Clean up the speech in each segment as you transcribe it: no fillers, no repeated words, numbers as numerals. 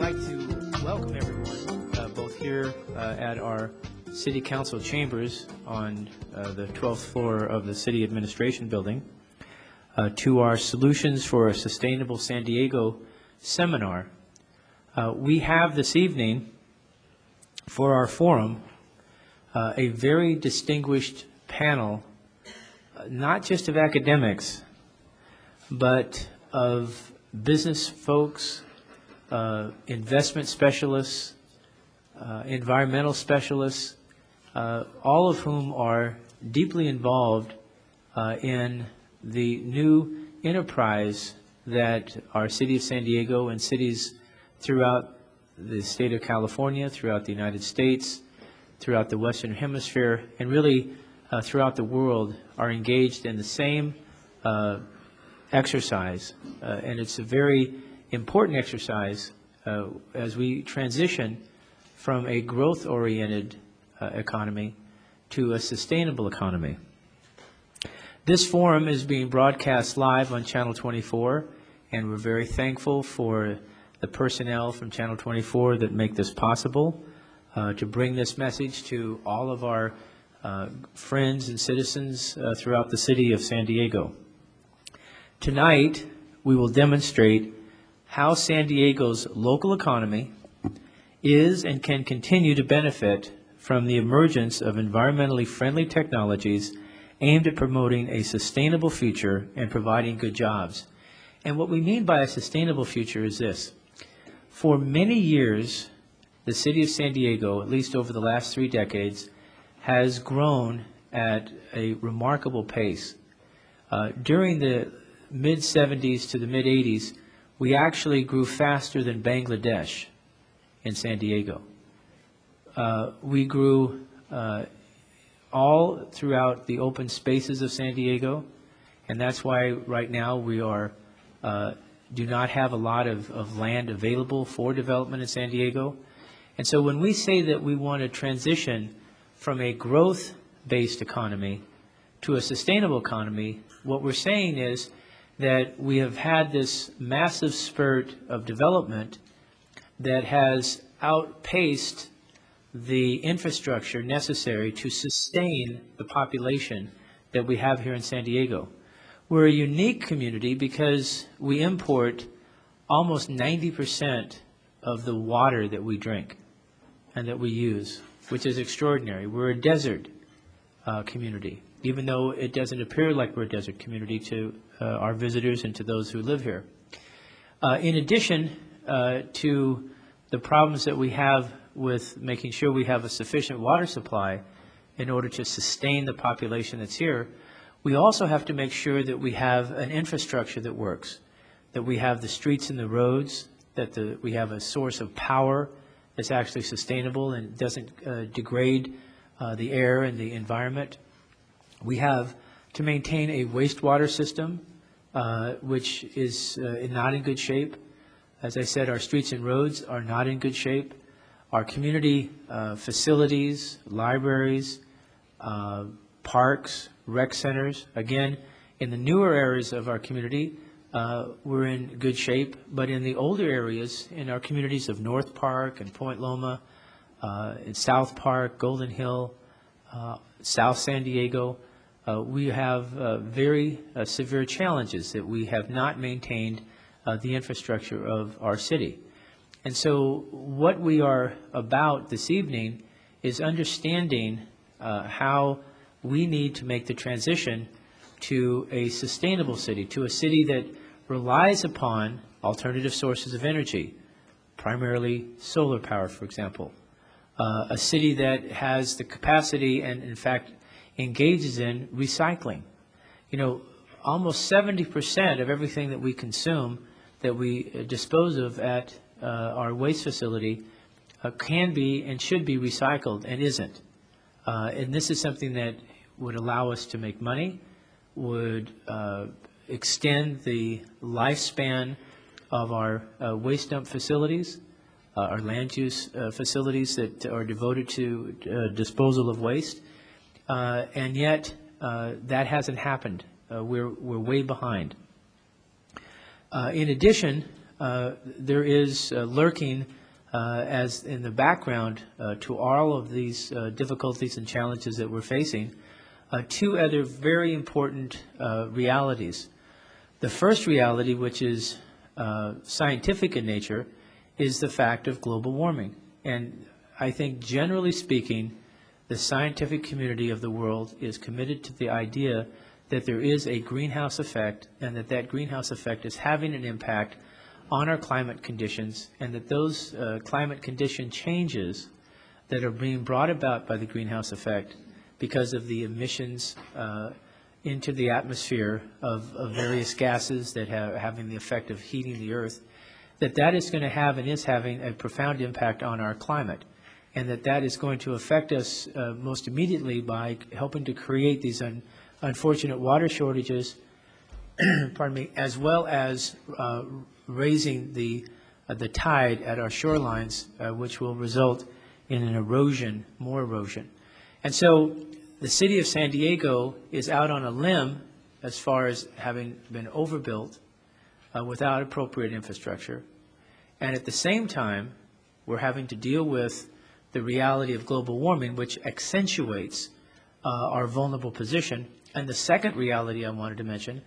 like to welcome everyone, both here at our City Council chambers on the 12th floor of the City Administration Building, to our Solutions for a Sustainable San Diego seminar. We have this evening, for our forum, a very distinguished panel, not just of academics, but of business folks, investment specialists, environmental specialists, all of whom are deeply involved in the new enterprise that our city of San Diego and cities throughout the state of California, throughout the United States, throughout the Western Hemisphere, and really throughout the world are engaged in the same exercise. And it's a very important exercise as we transition from a growth-oriented economy to a sustainable economy. This forum is being broadcast live on Channel 24, and we're very thankful for the personnel from Channel 24 that make this possible, to bring this message to all of our friends and citizens throughout the city of San Diego. Tonight, we will demonstrate how San Diego's local economy is and can continue to benefit from the emergence of environmentally friendly technologies aimed at promoting a sustainable future and providing good jobs. And what we mean by a sustainable future is this. For many years, the city of San Diego, at least over the last 3 decades, has grown at a remarkable pace. During the mid-70s to the mid-80s, we actually grew faster than Bangladesh in San Diego. We grew all throughout the open spaces of San Diego, and that's why right now we are do not have a lot of land available for development in San Diego. And so when we say that we want to transition from a growth-based economy to a sustainable economy, what we're saying is that we have had this massive spurt of development that has outpaced the infrastructure necessary to sustain the population that we have here in San Diego. We're a unique community because we import almost 90% of the water that we drink and that we use, which is extraordinary. We're a desert community, even though it doesn't appear like we're a desert community to our visitors and to those who live here. In addition to the problems that we have with making sure we have a sufficient water supply in order to sustain the population that's here, we also have to make sure that we have an infrastructure that works, that we have the streets and the roads, that we have a source of power that's actually sustainable and doesn't degrade the air and the environment. We have to maintain a wastewater system, which is not in good shape. As I said, our streets and roads are not in good shape. Our community facilities, libraries, parks, rec centers, again, in the newer areas of our community, we're in good shape. But in the older areas, in our communities of North Park and Point Loma, in South Park, Golden Hill, South San Diego, we have very severe challenges that we have not maintained the infrastructure of our city. And so what we are about this evening is understanding how we need to make the transition to a sustainable city, to a city that relies upon alternative sources of energy, primarily solar power, for example. A city that has the capacity and, in fact, engages in recycling. You know, almost 70% of everything that we consume, that we dispose of at our waste facility, can be and should be recycled and isn't. And this is something that would allow us to make money, would extend the lifespan of our waste dump facilities, our land use facilities that are devoted to disposal of waste, and yet that hasn't happened. We're way behind. In addition, there is lurking as in the background to all of these difficulties and challenges that we're facing, two other very important realities. The first reality, which is scientific in nature, is the fact of global warming. And I think generally speaking, the scientific community of the world is committed to the idea that there is a greenhouse effect and that that greenhouse effect is having an impact on our climate conditions, and that those climate condition changes that are being brought about by the greenhouse effect because of the emissions into the atmosphere of various gases that having the effect of heating the earth, that is going to have and is having a profound impact on our climate, and that is going to affect us most immediately by helping to create these unfortunate water shortages, pardon me, as well as raising the tide at our shorelines, which will result in an erosion, more erosion. And so the city of San Diego is out on a limb as far as having been overbuilt without appropriate infrastructure. And at the same time, we're having to deal with the reality of global warming, which accentuates our vulnerable position. And the second reality I wanted to mention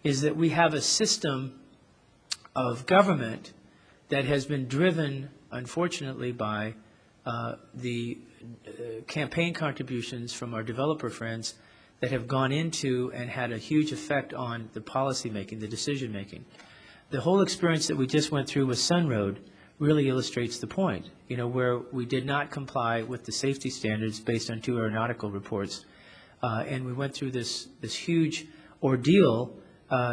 is that we have a system of government that has been driven, unfortunately, by the campaign contributions from our developer friends that have gone into and had a huge effect on the policy making, the decision making. The whole experience that we just went through with Sunroad really illustrates the point, where we did not comply with the safety standards based on 2 aeronautical reports. And we went through this huge ordeal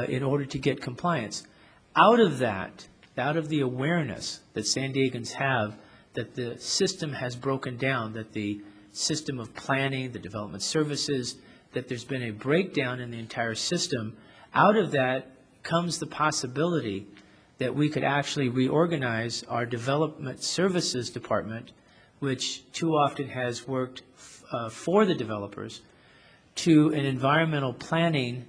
in order to get compliance. Out of that, out of the awareness that San Diegans have that the system has broken down, that the system of planning, the development services, that there's been a breakdown in the entire system, out of that comes the possibility that we could actually reorganize our development services department, which too often has worked for the developers, to an environmental planning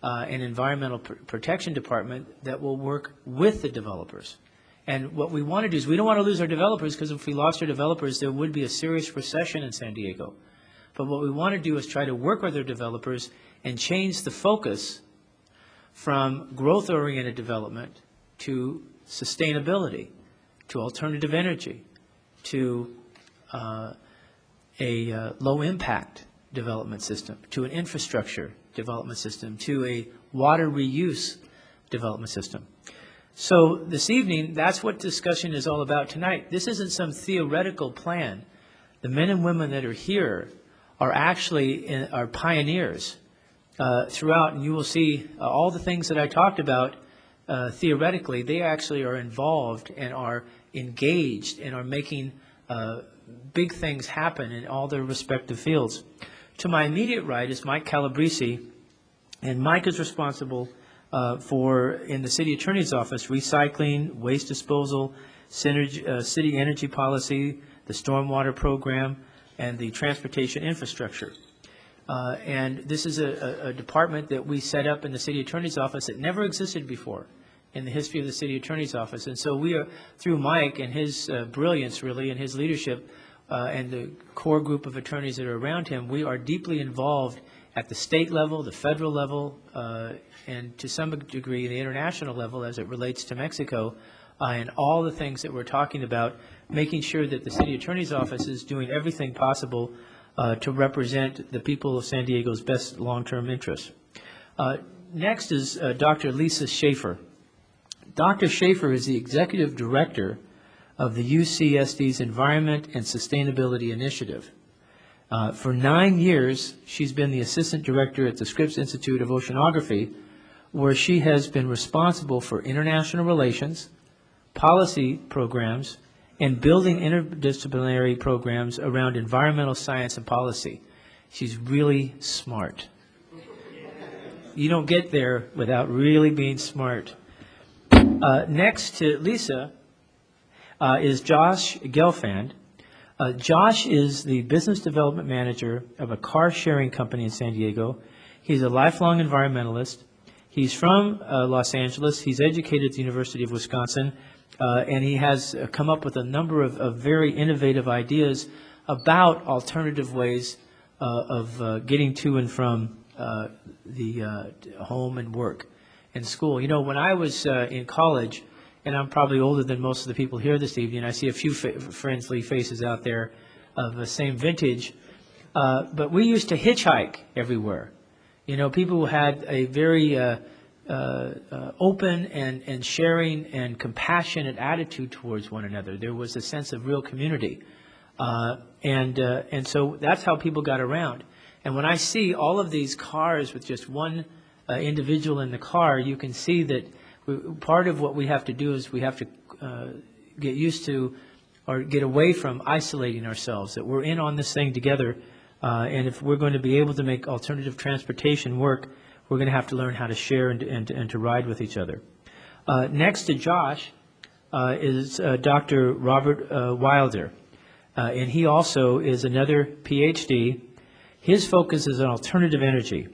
and environmental protection department that will work with the developers. And what we want to do is we don't want to lose our developers, because if we lost our developers, there would be a serious recession in San Diego. But what we want to do is try to work with our developers and change the focus from growth-oriented development to sustainability, to alternative energy, to a low-impact development system, to an infrastructure development system, to a water reuse development system. So this evening, that's what discussion is all about tonight. This isn't some theoretical plan. The men and women that are here are actually are pioneers throughout, and you will see all the things that I talked about theoretically, they actually are involved and are engaged and are making big things happen in all their respective fields. To my immediate right is Mike Calabrese, and Mike is responsible for, in the city attorney's office, recycling, waste disposal, city energy policy, the stormwater program, and the transportation infrastructure. And this is a department that we set up in the city attorney's office that never existed before in the history of the city attorney's office. And so we are, through Mike and his brilliance, really, and his leadership, and the core group of attorneys that are around him, we are deeply involved at the state level, the federal level, and to some degree the international level as it relates to Mexico, and all the things that we're talking about, making sure that the city attorney's office is doing everything possible to represent the people of San Diego's best long-term interests. Next is Dr. Lisa Schaefer. Dr. Schaefer is the executive director of the UCSD's Environment and Sustainability Initiative. For 9 years, she's been the assistant director at the Scripps Institute of Oceanography, where she has been responsible for international relations, policy programs, and building interdisciplinary programs around environmental science and policy. She's really smart. You don't get there without really being smart. Next to Lisa is Josh Gelfand. Josh is the business development manager of a car sharing company in San Diego. He's a lifelong environmentalist. He's from Los Angeles. He's educated at the University of Wisconsin, and he has come up with a number of very innovative ideas about alternative ways of getting to and from the home and work and school. You know, when I was in college, and I'm probably older than most of the people here this evening, I see a few friendly faces out there of the same vintage, but we used to hitchhike everywhere. You know, people who had a very open and sharing and compassionate attitude towards one another. There was a sense of real community. And so that's how people got around. And when I see all of these cars with just one individual in the car, you can see that part of what we have to do is we have to get used to or get away from isolating ourselves, that we're in on this thing together. And if we're going to be able to make alternative transportation work, we're going to have to learn how to share and to ride with each other. Next to Josh is Dr. Robert Wilder. And he also is another PhD. His focus is on alternative energy.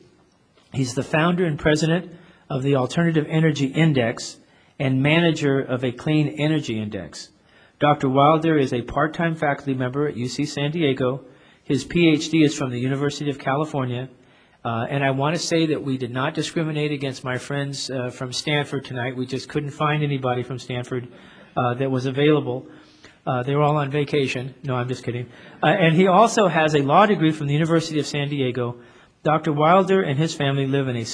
He's the founder and president of the Alternative Energy Index and manager of a Clean Energy Index. Dr. Wilder is a part-time faculty member at UC San Diego. His PhD is from the University of California. And I want to say that we did not discriminate against my friends from Stanford tonight. We just couldn't find anybody from Stanford that was available. They were all on vacation. No, I'm just kidding. And he also has a law degree from the University of San Diego. Dr. Wilder and his family live in a